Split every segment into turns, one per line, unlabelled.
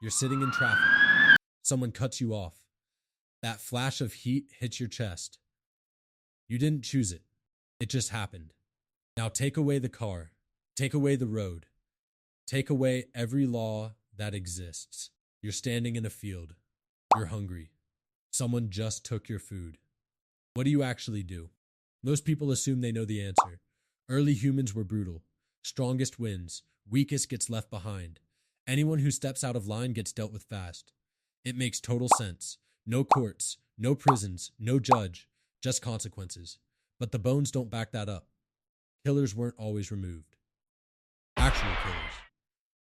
You're sitting in traffic. Someone cuts you off. That flash of heat hits your chest. You didn't choose it. It just happened. Now take away the car. Take away the road. Take away every law that exists. You're standing in a field. You're hungry. Someone just took your food. What do you actually do? Most people assume they know the answer. Early humans were brutal. Strongest wins. Weakest gets left behind. Anyone who steps out of line gets dealt with fast. It makes total sense. No courts, no prisons, no judge, just consequences. But the bones don't back that up. Killers weren't always removed. Actual killers.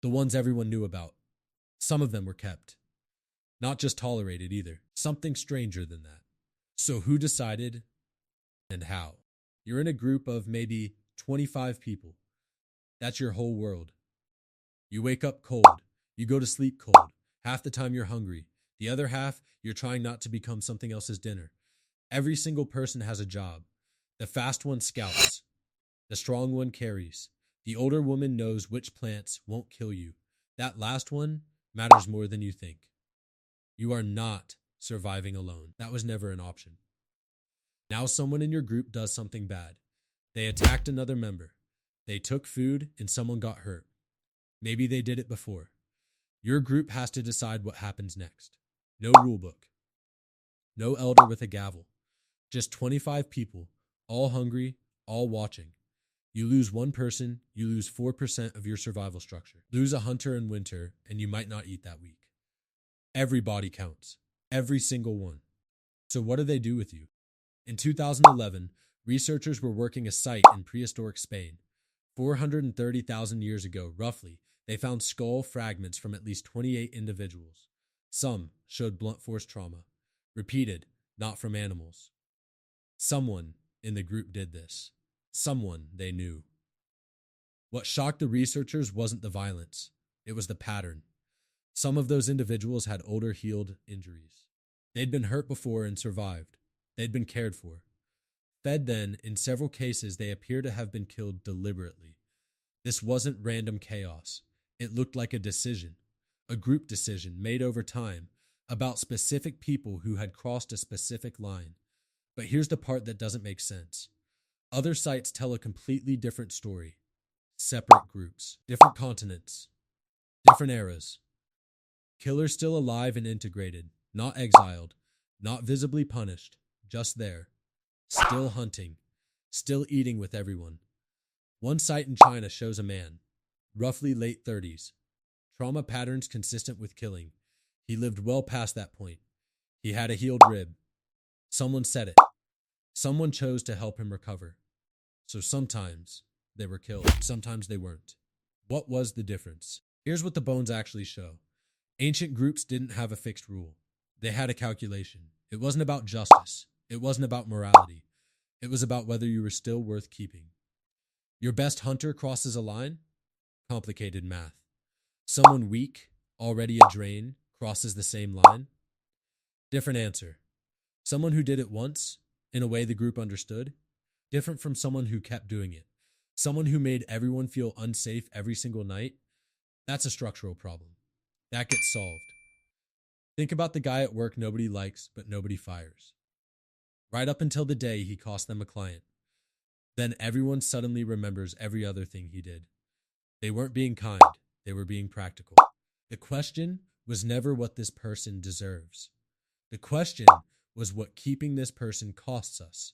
The ones everyone knew about. Some of them were kept. Not just tolerated either. Something stranger than that. So who decided and how? You're in a group of maybe 25 people. That's your whole world. You wake up cold. You go to sleep cold. Half the time you're hungry. The other half, you're trying not to become something else's dinner. Every single person has a job. The fast one scouts. The strong one carries. The older woman knows which plants won't kill you. That last one matters more than you think. You are not surviving alone. That was never an option. Now someone in your group does something bad. They attacked another member. They took food and someone got hurt. Maybe they did it before. Your group has to decide what happens next. No rulebook. No elder with a gavel. Just 25 people, all hungry, all watching. You lose one person, you lose 4% of your survival structure. Lose a hunter in winter, and you might not eat that week. Every body counts. Every single one. So what do they do with you? In 2011, researchers were working a site in prehistoric Spain. 430,000 years ago, roughly, they found skull fragments from at least 28 individuals. Some showed blunt force trauma. Repeated, not from animals. Someone in the group did this. Someone they knew. What shocked the researchers wasn't the violence. It was the pattern. Some of those individuals had older healed injuries. They'd been hurt before and survived. They'd been cared for. Fed then, in several cases, they appear to have been killed deliberately. This wasn't random chaos. It looked like a decision, a group decision made over time about specific people who had crossed a specific line. But here's the part that doesn't make sense. Other sites tell a completely different story. Separate groups, different continents, different eras. Killers still alive and integrated, not exiled, not visibly punished, just there. Still hunting, still eating with everyone. One site in China shows a man, roughly late 30s. Trauma patterns consistent with killing. He lived well past that point. He had a healed rib. Someone said it. Someone chose to help him recover. So sometimes they were killed, sometimes they weren't. What was the difference? Here's what the bones actually show. Ancient groups didn't have a fixed rule. They had a calculation. It wasn't about justice. It wasn't about morality. It was about whether you were still worth keeping. Your best hunter crosses a line? Complicated math. Someone weak, already a drain, crosses the same line? Different answer. Someone who did it once, in a way the group understood? Different from someone who kept doing it. Someone who made everyone feel unsafe every single night? That's a structural problem. That gets solved. Think about the guy at work nobody likes, but nobody fires. Right up until the day he cost them a client. Then everyone suddenly remembers every other thing he did. They weren't being kind, they were being practical. The question was never what this person deserves. The question was what keeping this person costs us.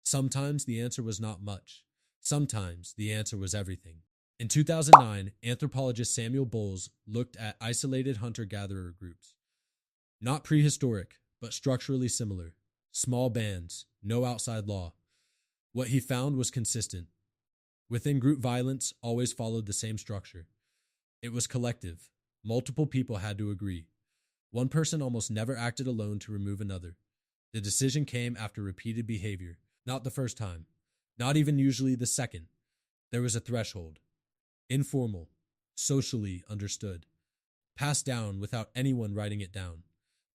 Sometimes the answer was not much. Sometimes the answer was everything. In 2009, anthropologist Samuel Bowles looked at isolated hunter-gatherer groups. Not prehistoric, but structurally similar. Small bands, no outside law. What he found was consistent. Within-group violence always followed the same structure. It was collective. Multiple people had to agree. One person almost never acted alone to remove another. The decision came after repeated behavior, not the first time, not even usually the second. There was a threshold. Informal, socially understood, passed down without anyone writing it down.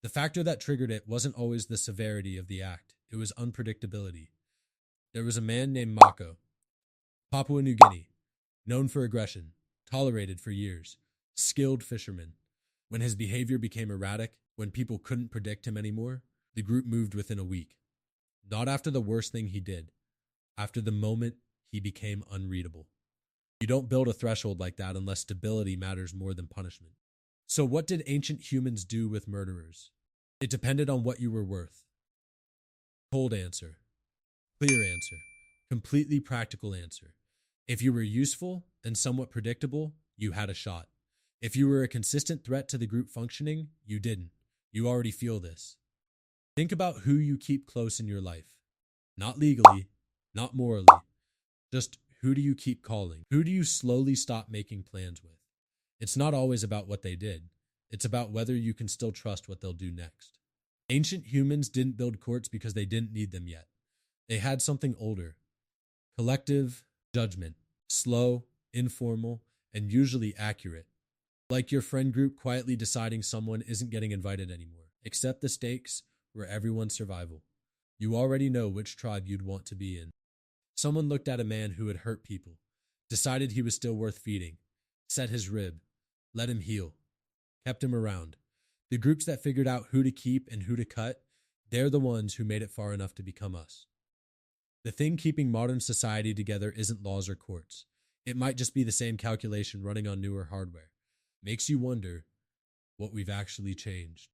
The factor that triggered it wasn't always the severity of the act, it was unpredictability. There was a man named Mako, Papua New Guinea, known for aggression, tolerated for years, skilled fisherman. When his behavior became erratic, when people couldn't predict him anymore, the group moved within a week. Not after the worst thing he did, after the moment he became unreadable. You don't build a threshold like that unless stability matters more than punishment. So what did ancient humans do with murderers? It depended on what you were worth. Cold answer. Clear answer. Completely practical answer. If you were useful and somewhat predictable, you had a shot. If you were a consistent threat to the group functioning, you didn't. You already feel this. Think about who you keep close in your life. Not legally, not morally. Just who do you keep calling? Who do you slowly stop making plans with? It's not always about what they did. It's about whether you can still trust what they'll do next. Ancient humans didn't build courts because they didn't need them yet. They had something older. Collective judgment. Slow, informal, and usually accurate. Like your friend group quietly deciding someone isn't getting invited anymore. Accept the stakes were everyone's survival. You already know which tribe you'd want to be in. Someone looked at a man who had hurt people, decided he was still worth feeding, set his rib, let him heal, kept him around. The groups that figured out who to keep and who to cut, they're the ones who made it far enough to become us. The thing keeping modern society together isn't laws or courts. It might just be the same calculation running on newer hardware. Makes you wonder what we've actually changed.